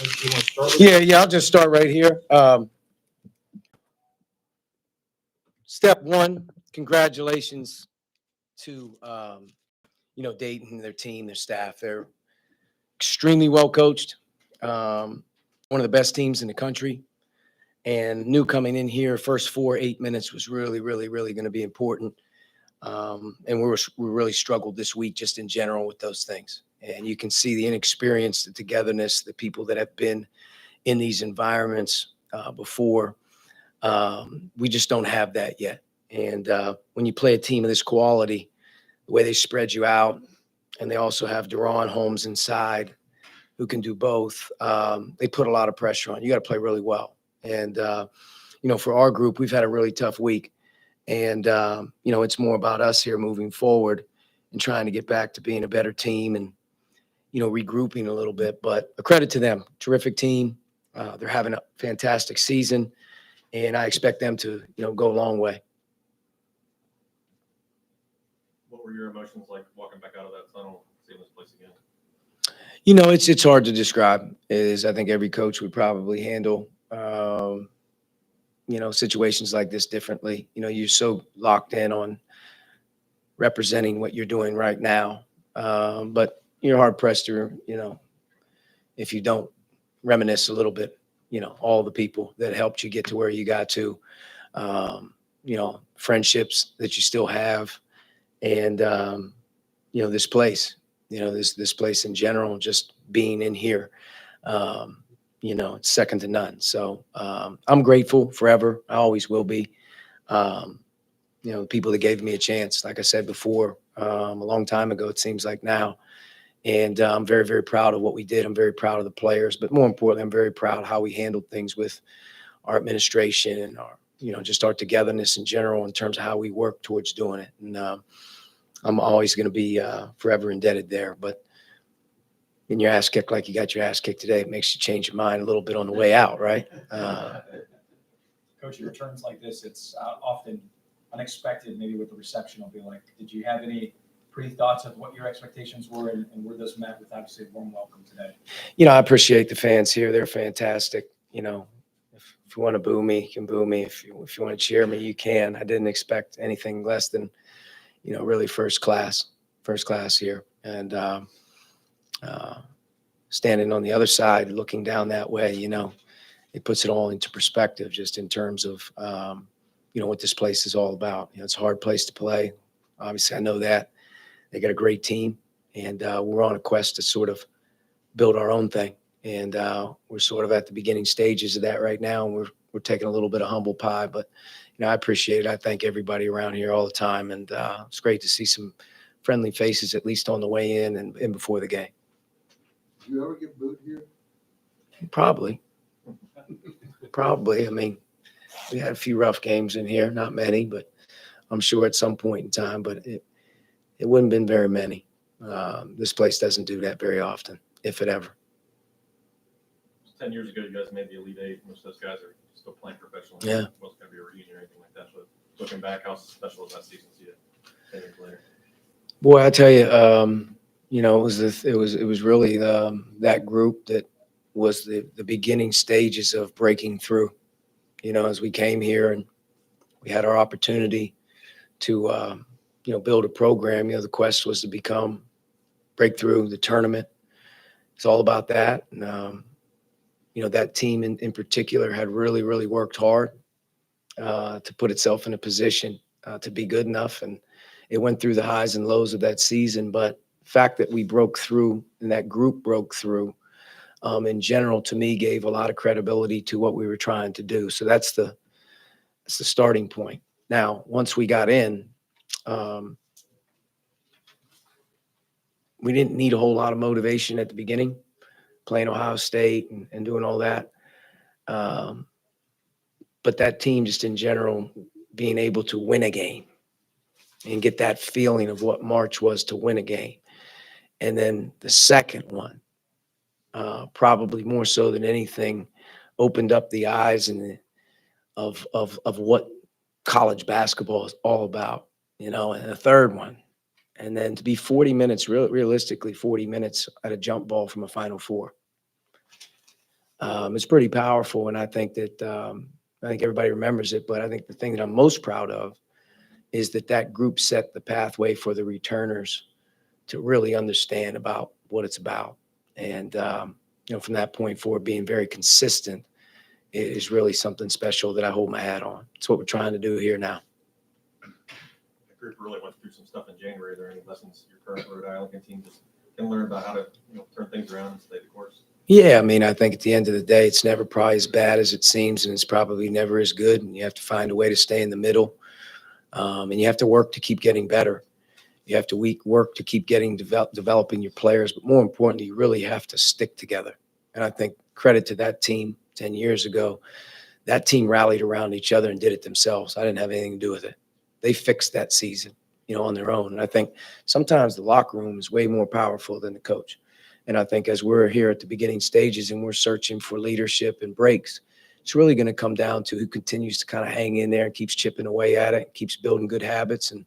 You want to start with? Yeah, I'll just start right here. Step one, congratulations to Dayton and their team, their staff. They're extremely well coached. One of the best teams in the country. And new coming in here, first 8 minutes was really, really, really going to be important. And we really struggled this week just in general with those things. And you can see the inexperience, the togetherness, the people that have been in these environments before. We just don't have that yet. And when you play a team of this quality, the way they spread you out, and they also have Deron Holmes inside who can do both, they put a lot of pressure on. You got to play really well. And, for our group, we've had a really tough week. And, it's more about us here moving forward and trying to get back to being a better team and, regrouping a little bit. But a credit to them. Terrific team. They're having a fantastic season, and I expect them to, go a long way. What were your emotions like walking back out of that tunnel, seeing this place again? It's hard to describe. I think every coach would probably handle, situations like this differently. You're so locked in on representing what you're doing right now. But you're hard pressed to, if you don't reminisce a little bit, all the people that helped you get to where you got to, friendships that you still have. And, this place, this place in general, just being in here, it's second to none. So I'm grateful forever. I always will be. The people that gave me a chance, like I said before, a long time ago, it seems like now. And I'm very, very proud of what we did. I'm very proud of the players, but more importantly, I'm very proud of how we handled things with our administration and our, just our togetherness in general in terms of how we work towards doing it. And I'm always going to be forever indebted there. But getting your ass kicked like you got your ass kicked today, it makes you change your mind a little bit on the way out, right? Coaching returns like this, it's often unexpected, maybe with the reception. I'll be like, did you have any pre-thoughts of what your expectations were, and were those met with obviously a warm welcome today? I appreciate the fans here. They're fantastic. If you want to boo me, you can boo me. If you want to cheer me, you can. I didn't expect anything less than, really first class here. And standing on the other side, looking down that way, it puts it all into perspective just in terms of, what this place is all about. It's a hard place to play. Obviously, I know that. They got a great team, and we're on a quest to sort of build our own thing. And we're sort of at the beginning stages of that right now, and we're taking a little bit of humble pie. But, I appreciate it. I thank everybody around here all the time, and it's great to see some friendly faces, at least on the way in and before the game. Did you ever get booed here? Probably. I mean, we had a few rough games in here, not many, but I'm sure at some point in time, but it wouldn't have been very many. This place doesn't do that very often, if it ever. 10 years ago, you guys made the Elite Eight. Most of those guys are still playing professionally. Yeah. It wasn't going to be a reunion or anything like that. But looking back, how special was that season to you 10 years later? Boy, I tell you, it was really that group that was the beginning stages of breaking through. As we came here and we had our opportunity to build a program. The quest was to break through the tournament. It's all about that. And, that team in particular had really, really worked hard to put itself in a position to be good enough. And it went through the highs and lows of that season. But the fact that we broke through and that group broke through in general, to me, gave a lot of credibility to what we were trying to do. So that's the starting point. Now, once we got in, we didn't need a whole lot of motivation at the beginning, playing Ohio State and doing all that. But that team, just in general, being able to win a game and get that feeling of what March was to win a game. And then the second one, probably more so than anything, opened up the eyes of what college basketball is all about, and the third one. And then to be 40 minutes, realistically 40 minutes at a jump ball from a Final Four. It's pretty powerful, and I think that I think everybody remembers it. But I think the thing that I'm most proud of is that group set the pathway for the returners to really understand about what it's about. And from that point forward, being very consistent is really something special that I hold my hat on. It's what we're trying to do here now. The group really went through some stuff in January. Are there any lessons your current Rhode Island team just can learn about how to turn things around and stay the course? Yeah, I mean, I think at the end of the day, it's never probably as bad as it seems, and it's probably never as good. And you have to find a way to stay in the middle, and you have to work to keep getting better. You have to work to keep developing your players, but more importantly, you really have to stick together. And I think credit to that team 10 years ago, that team rallied around each other and did it themselves. I didn't have anything to do with it. They fixed that season, on their own. And I think sometimes the locker room is way more powerful than the coach. And I think as we're here at the beginning stages and we're searching for leadership and breaks, it's really going to come down to who continues to kind of hang in there and keeps chipping away at it, keeps building good habits. And,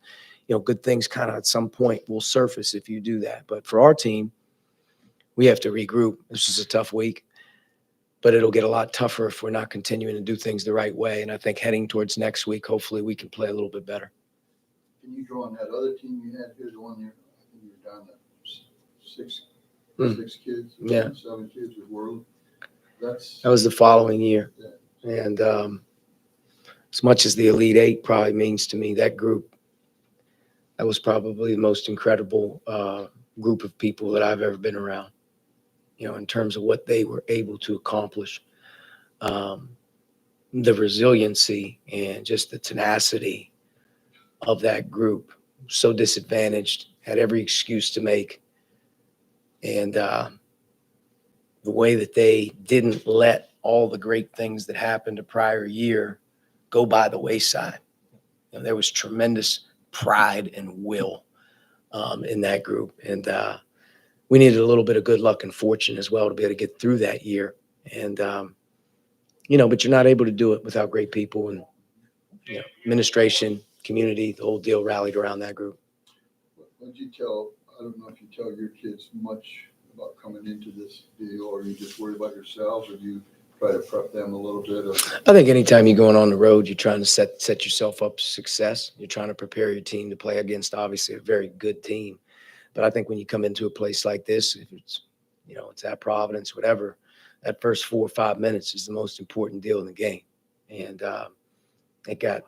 good things kind of at some point will surface if you do that. But for our team, we have to regroup. This is a tough week, but it'll get a lot tougher if we're not continuing to do things the right way. And I think heading towards next week, hopefully we can play a little bit better. Can you draw on that other team you had here, the one year, I think you were down to six kids, Yeah. 7 kids with World. That was the following year. Yeah. And as much as the Elite Eight probably means to me, that group, that was probably the most incredible group of people that I've ever been around, in terms of what they were able to accomplish. The resiliency and just the tenacity of that group, so disadvantaged, had every excuse to make. And the way that they didn't let all the great things that happened the prior year go by the wayside. There was tremendous pride and will in that group. And we needed a little bit of good luck and fortune as well to be able to get through that year. And, but you're not able to do it without great people and, administration, community, the whole deal rallied around that group. What did you I don't know if you tell your kids much about coming into this deal, or you just worry about yourselves, or do you try to prep them a little bit? I think anytime you're going on the road, you're trying to set yourself up for success. You're trying to prepare your team to play against, obviously, a very good team. But I think when you come into a place like this, if it's, it's at Providence, whatever, that first 4 or 5 minutes is the most important deal in the game. And it got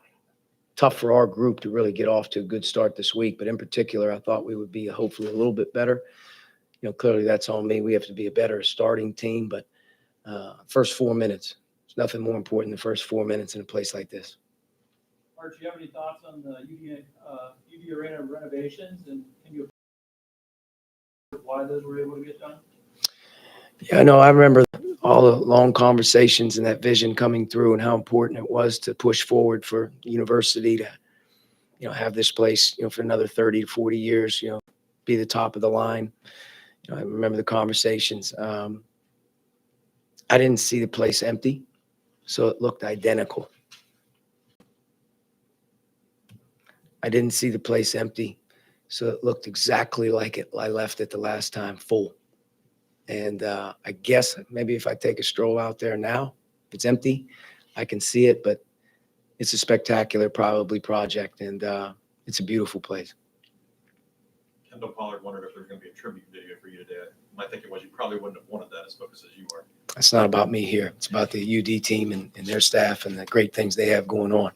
tough for our group to really get off to a good start this week. But in particular, I thought we would be hopefully a little bit better. Clearly that's on me. We have to be a better starting team. But first 4 minutes, there's nothing more important than the first 4 minutes in a place like this. Archie, you have any thoughts on the UD Arena renovations, and can you why those were able to get done? Yeah, I know. I remember all the long conversations and that vision coming through and how important it was to push forward for the university to, have this place, for another 30 to 40 years, be the top of the line. I remember the conversations. I didn't see the place empty, so it looked identical. I didn't see the place empty, so it looked exactly like I left it the last time, full. And I guess maybe if I take a stroll out there now, if it's empty, I can see it, but it's a spectacular project, and it's a beautiful place. Kendall Pollard wondered if there was going to be a tribute video for you today. My thinking was you probably wouldn't have wanted that as focused as you are. It's not about me here. It's about the UD team and their staff and the great things they have going on.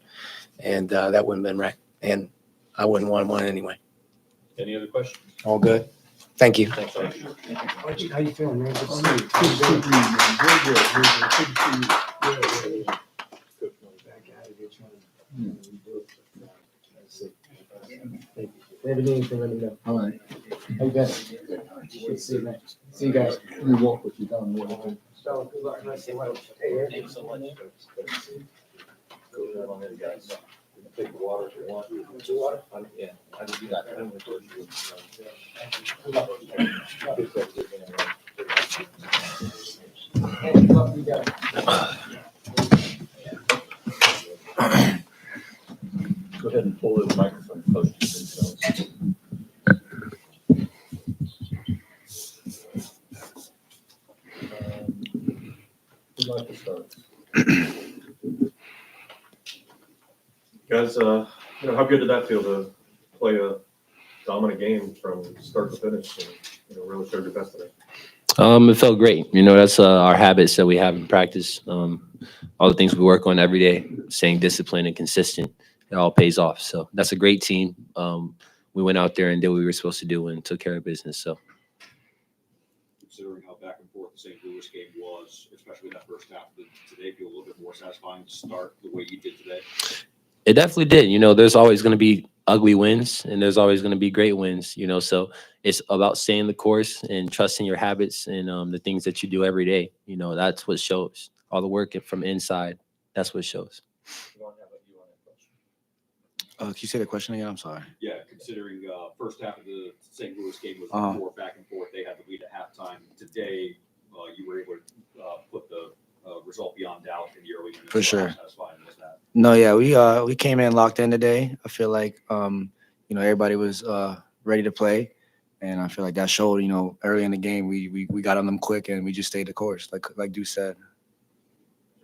And that wouldn't have been right. And I wouldn't want one anyway. Any other questions? All good. Thank you. Thanks, Archie. Archie, how you feeling, man? Good to see Good you. to see you, man. Very good. Good to see you. Never need to let me know. All right. How you been? Good to see you, man. See you guys. Let me walk with you down the way. So, good luck. Nice to meet you. Thanks so much. Go down on there, guys. Take the water if you want. Your water? Yeah, I can do that. Hey, good luck, you guys. Go ahead and pull the microphone close to themselves. like to start? Guys, how good did that feel to play a dominant game from start to finish and, really showed your best today? It felt great. That's our habits that we have in practice. All the things we work on every day, staying disciplined and consistent, it all pays off. So that's a great team. We went out there and did what we were supposed to do and took care of business. So considering how back and forth the St. Louis game was, especially that first half, did today feel a little bit more satisfying to start the way you did today? it definitely did. There's always going to be ugly wins and there's always going to be great wins, so it's about staying the course and trusting your habits and the things that you do every day. That's what shows. All the work from inside, that's what shows. Can you say the question again? I'm sorry. Yeah, considering first half of the St. Louis game was more back and forth. They had the lead at halftime. Today, you were able to put the result beyond doubt in the early minutes. For sure. How satisfying was that? No, yeah, we came in locked in today. I feel like everybody was ready to play, and I feel like that showed. Early in the game, we got on them quick, and we just stayed the course, like Deuce said.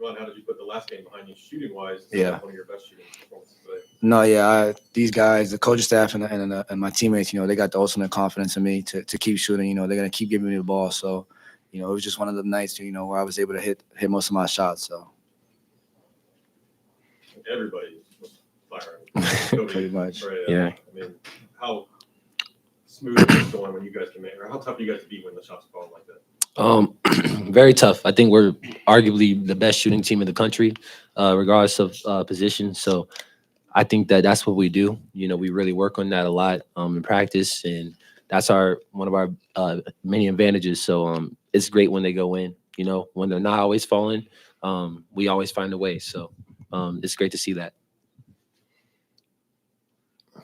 Javon, how did you put the last game behind you shooting wise? Yeah. One of your best shooting performances today. No, yeah, these guys, the coaching staff and my teammates, they got the ultimate confidence in me to keep shooting. They're gonna keep giving me the ball. So, it was just one of the nights, where I was able to hit most of my shots. So Everybody was firing. pretty much, Right, Yeah. I mean, how smooth was it going when you guys came in, or how tough you guys to beat when the shots fall like that? Very tough. I think we're arguably the best shooting team in the country, regardless of position. So I think that's what we do. We really work on that a lot in practice, and that's one of our many advantages. So it's great when they go in. When they're not always falling, we always find a way. So it's great to see that.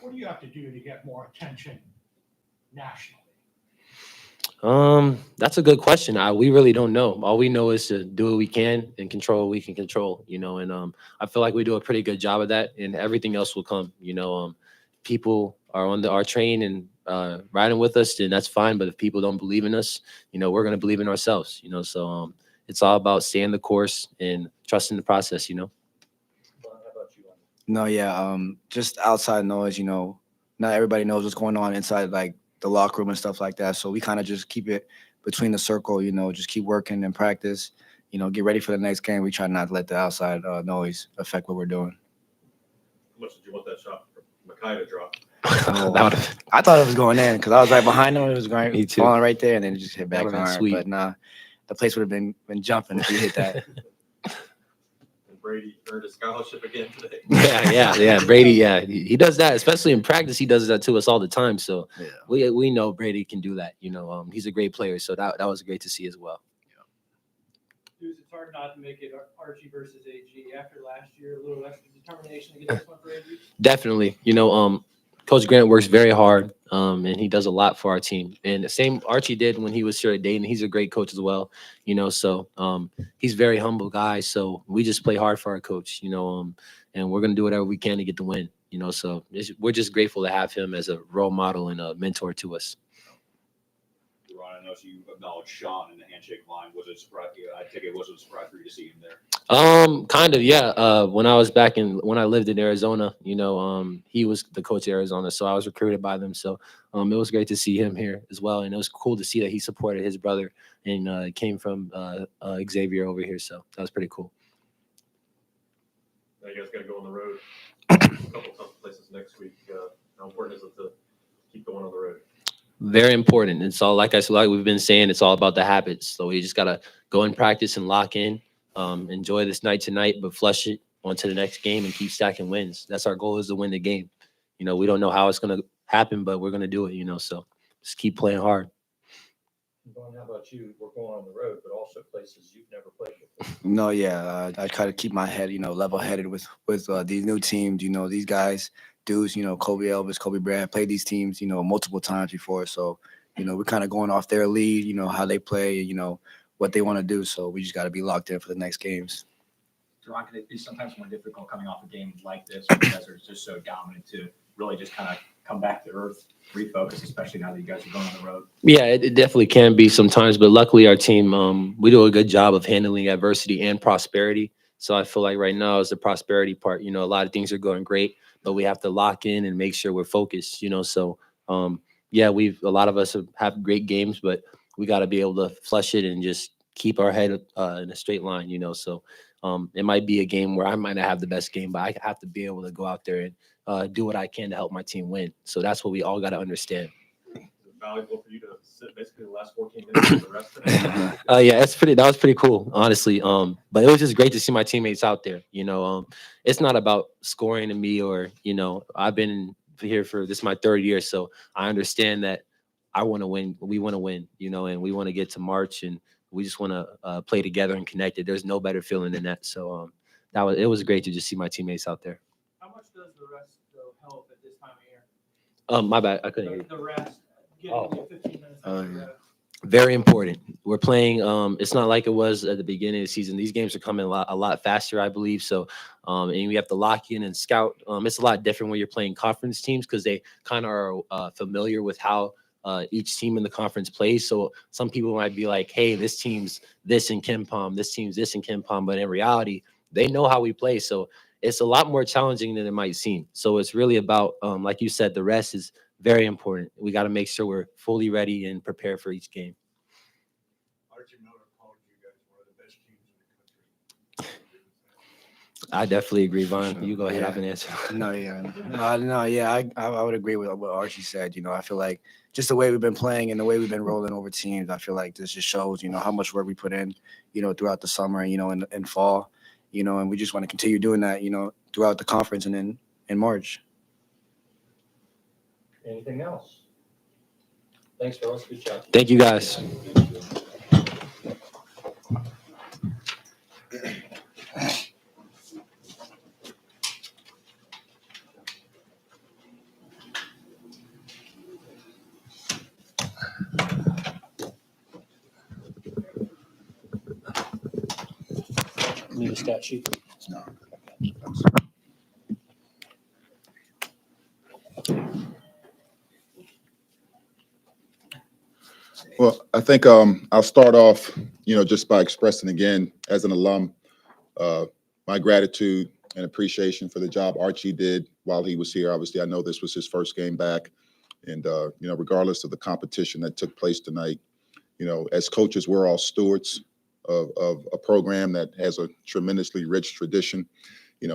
What do you have to do to get more attention nationally? That's a good question. We really don't know. All we know is to do what we can and control what we can control, and I feel like we do a pretty good job of that, and everything else will come. People are on our train and riding with us, then that's fine. But if people don't believe in us, we're going to believe in ourselves, so it's all about staying the course and trusting the process, No, yeah, just outside noise. Not everybody knows what's going on inside, like the locker room and stuff like that. So we kind of just keep it between the circle. Just keep working and practice. Get ready for the next game. We try not to let the outside noise affect what we're doing. How much did you want that shot from Mackay to drop? I thought it was going in because I was right behind him. It was going Me too. falling right there, and then it just hit back That would've been hard. sweet. But nah, the place would have been jumping if he hit that. And Brady earned a scholarship again today. yeah. Brady, he does that, especially in practice. He does that to us all the time. So Yeah. we know Brady can do that. He's a great player. So that was great to see as well. It's hard not to make it Archie versus AG. After last year, a little extra determination to get this one for AG. Definitely. Coach Grant works very hard, and he does a lot for our team. And the same Archie did when he was here at Dayton. He's a great coach as well, so he's a very humble guy. So we just play hard for our coach, and we're going to do whatever we can to get the win, so we're just grateful to have him as a role model and a mentor to us. Ron, I know you acknowledged Sean in the handshake line. Was it a surprise? I think it wasn't a surprise for you to see him there. Kind of, yeah. When I lived in Arizona, he was the coach of Arizona, so I was recruited by them. So it was great to see him here as well, and it was cool to see that he supported his brother and came from Xavier over here. So that was pretty cool. Now you guys got to go on the road. A couple tough places next week. How important is it to keep going on the road? Very important. It's all like we've been saying. It's all about the habits. So we just gotta go in practice and lock in. Enjoy this night tonight, but flush it onto the next game and keep stacking wins. That's our goal, is to win the game. We don't know how it's gonna happen, but we're gonna do it. So just keep playing hard. How about you? We're going on the road, but also places you've never played before. No, yeah, I try to keep my head, level-headed with these new teams. These guys, dudes, Kobe Elvis, Kobe Bryant, played these teams, multiple times before. So, we're kind of going off their lead, how they play, what they want to do. So we just got to be locked in for the next games. Ron, can it be sometimes more difficult coming off a game like this when you guys are just so dominant to really just kind of come back to earth, refocus, especially now that you guys are going on the road? Yeah, it definitely can be sometimes, but luckily our team, we do a good job of handling adversity and prosperity. So I feel like right now is the prosperity part. A lot of things are going great, but we have to lock in and make sure we're focused. So yeah, a lot of us have great games, but we got to be able to flush it and just keep our head in a straight line. So it might be a game where I might not have the best game, but I have to be able to go out there and do what I can to help my team win. So that's what we all got to understand. Is it valuable for you to sit basically the last 14 minutes of the rest today? Yeah, that was pretty cool, honestly. But it was just great to see my teammates out there. It's not about scoring to me or, I've been here for this is my third year, so I understand that I want to win. We want to win, and we want to get to March, and we just want to play together and connected. There's no better feeling than that. So it was great to just see my teammates out there. How much does the rest though help at this time of year? My bad, I couldn't hear you. The rest, getting Oh. the 15 minutes. of the rest. Very important. We're playing. It's not like it was at the beginning of the season. These games are coming a lot faster, I believe. So, and we have to lock in and scout. It's a lot different when you're playing conference teams because they kind of are familiar with how each team in the conference plays. So some people might be like, "Hey, this team's this in Ken Palm. This team's this in Ken Palm." But in reality, they know how we play. So it's a lot more challenging than it might seem. So it's really about, like you said, the rest is very important. We got to make sure we're fully ready and prepared for each game. Archie Miller called you guys one of the best teams in the country. I definitely agree, Vaughn. Sure. You go ahead. Yeah. I have an answer. I would agree with what Archie said. I feel like just the way we've been playing and the way we've been rolling over teams, I feel like this just shows, how much work we put in, throughout the summer and, in fall, and we just want to continue doing that, throughout the conference and then in March. Anything else? Thanks, fellas. Good job. Thank you, guys. Need a stat sheet. No. Well, I think I'll start off, just by expressing again, as an alum, my gratitude and appreciation for the job Archie did while he was here. Obviously, I know this was his first game back, and regardless of the competition that took place tonight, as coaches, we're all stewards of a program that has a tremendously rich tradition.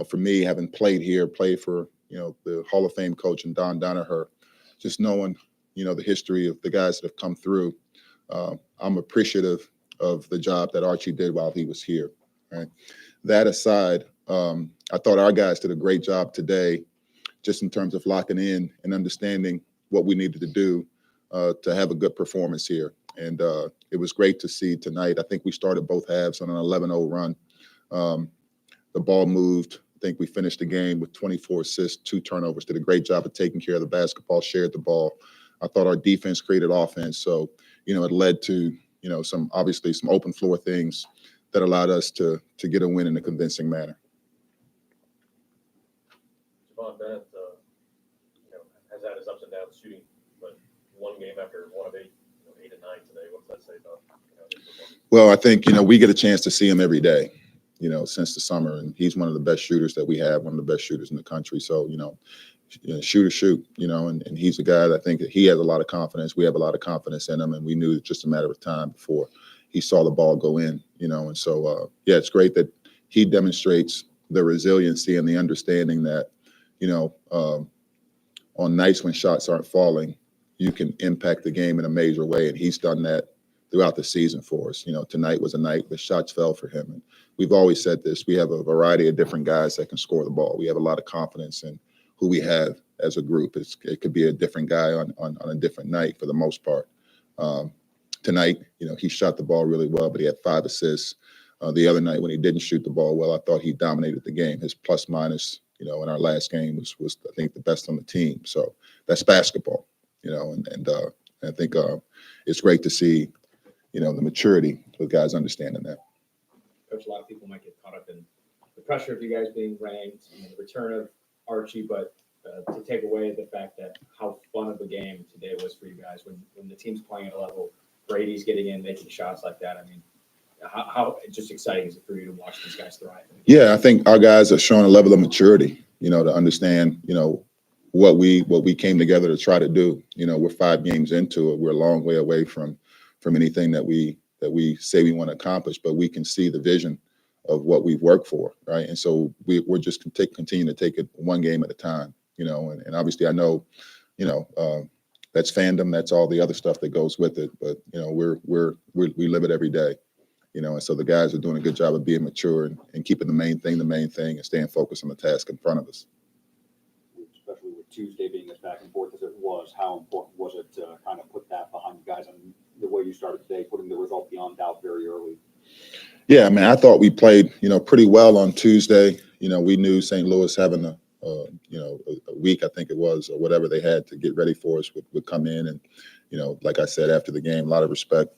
For me, having played here, played for the Hall of Fame coach and Don Danaher, just knowing the history of the guys that have come through. I'm appreciative of the job that Archie did while he was here. Right. That aside, I thought our guys did a great job today, just in terms of locking in and understanding what we needed to do to have a good performance here. And it was great to see tonight. I think we started both halves on an 11-0 run. The ball moved. I think we finished the game with 24 assists, 2 turnovers. Did a great job of taking care of the basketball, shared the ball. I thought our defense created offense. So, it led to, some open floor things that allowed us to get a win in a convincing manner. Javon Bennett, has had his ups and downs shooting, but one game after one of 8, 8 and 9 today. What's that say about his performance? Well, I think, we get a chance to see him every day, since the summer, and he's one of the best shooters that we have, one of the best shooters in the country. So, shoot or shoot, and he's a guy that I think that he has a lot of confidence. We have a lot of confidence in him, and we knew it's just a matter of time before he saw the ball go in, and so, it's great that he demonstrates the resiliency and the understanding that, on nights when shots aren't falling, you can impact the game in a major way, and he's done that throughout the season for us. Tonight was a night the shots fell for him, and we've always said this. We have a variety of different guys that can score the ball. We have a lot of confidence in who we have as a group. It could be a different guy on a different night for the most part. Tonight, he shot the ball really well, but he had 5 assists. The other night when he didn't shoot the ball well, I thought he dominated the game. His plus minus, in our last game was I think the best on the team. So that's basketball, and I think it's great to see, the maturity of guys understanding that. Coach, a lot of people might get caught up in the pressure of you guys being ranked and the return of Archie, but to take away the fact that how fun of a game today was for you guys when the team's playing at a level, Brady's getting in, making shots like that. I mean, how just exciting is it for you to watch these guys thrive? Yeah, I think our guys are showing a level of maturity, to understand, what we came together to try to do. We're 5 games into it. We're a long way away from anything that we say we want to accomplish, but we can see the vision of what we've worked for, right? And so we're just continue to take it one game at a time, and obviously I know, that's fandom, that's all the other stuff that goes with it, but we live it every day, and so the guys are doing a good job of being mature and keeping the main thing, and staying focused on the task in front of us. Especially with Tuesday being as back and forth as it was, how important was it to kind of put that behind you guys and the way you started today, putting the result beyond doubt very early? Yeah, I mean, I thought we played, pretty well on Tuesday. We knew St. Louis having a week, I think it was, or whatever they had to get ready for us would come in. And, like I said, after the game, a lot of respect,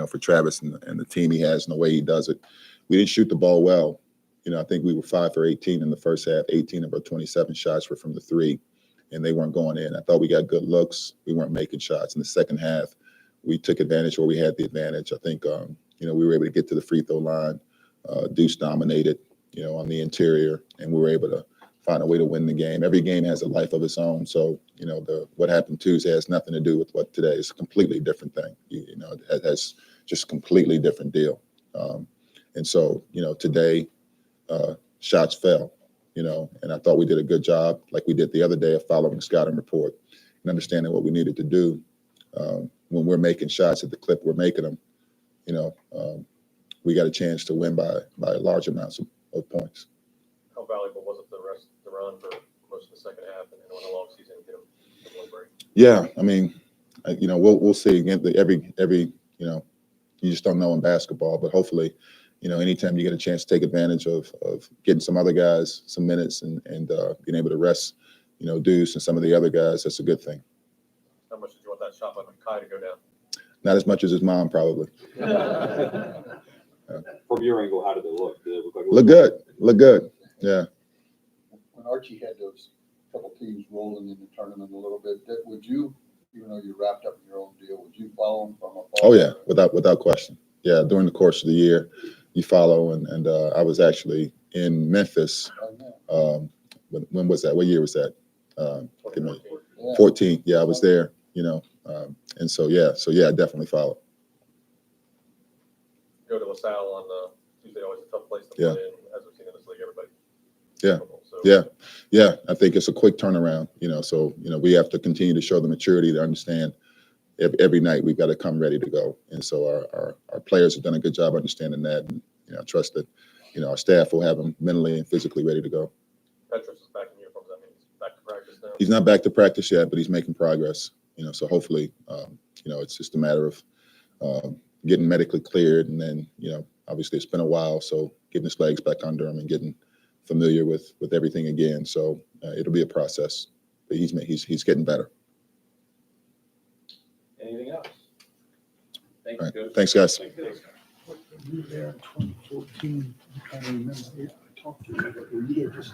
for Travis and the team he has and the way he does it. We didn't shoot the ball well. I think we were 5 for 18 in the first half. 18 of our 27 shots were from the 3, and they weren't going in. I thought we got good looks. We weren't making shots. In the second half, we took advantage where we had the advantage. I think, we were able to get to the free throw line. Deuce dominated, on the interior, and we were able to find a way to win the game. Every game has a life of its own. So, what happened Tuesday has nothing to do with what today is. A completely different thing. It has just a completely different deal. And so, today shots fell, and I thought we did a good job, like we did the other day, of following the scouting report and understanding what we needed to do when we're making shots at the clip we're making them. We got a chance to win by large amounts of points. How valuable was it the run for most of the second half and then a long season and get them one break? Yeah, I mean, we'll see again. Every you just don't know in basketball, but hopefully, anytime you get a chance to take advantage of getting some other guys some minutes and being able to rest, Deuce and some of the other guys, that's a good thing. How much did you want that shot by Mackay to go down? Not as much as his mom, probably. From your angle, how did it look? Did it look like Look good. Yeah. When Archie had those couple teams rolling in the tournament a little bit, would you, even though you're wrapped up in your own deal, would you follow them from afar? Oh yeah, without question. Yeah, during the course of the year, you follow, and I was actually in Memphis. When was that? What year was that? 14. Yeah, I was there. And so I definitely followed. Go to LaSalle on Tuesday, always a tough place to Yeah. play in, as we've seen in this league, everybody. Yeah. So, Yeah. I think it's a quick turnaround. So we have to continue to show the maturity to understand every night we've got to come ready to go. And so our players have done a good job understanding that. And I trust that our staff will have them mentally and physically ready to go. Petrus is back in uniforms. That means he's back to practice now. He's not back to practice yet, but he's making progress. So hopefully, it's just a matter of getting medically cleared, and then obviously it's been a while, so getting his legs back under him and getting familiar with everything again. So it'll be a process, but he's getting better. Anything else? Thank All you, right. Thanks, guys. You were there in 2014. I'm trying to remember. I talked to you. Were you there just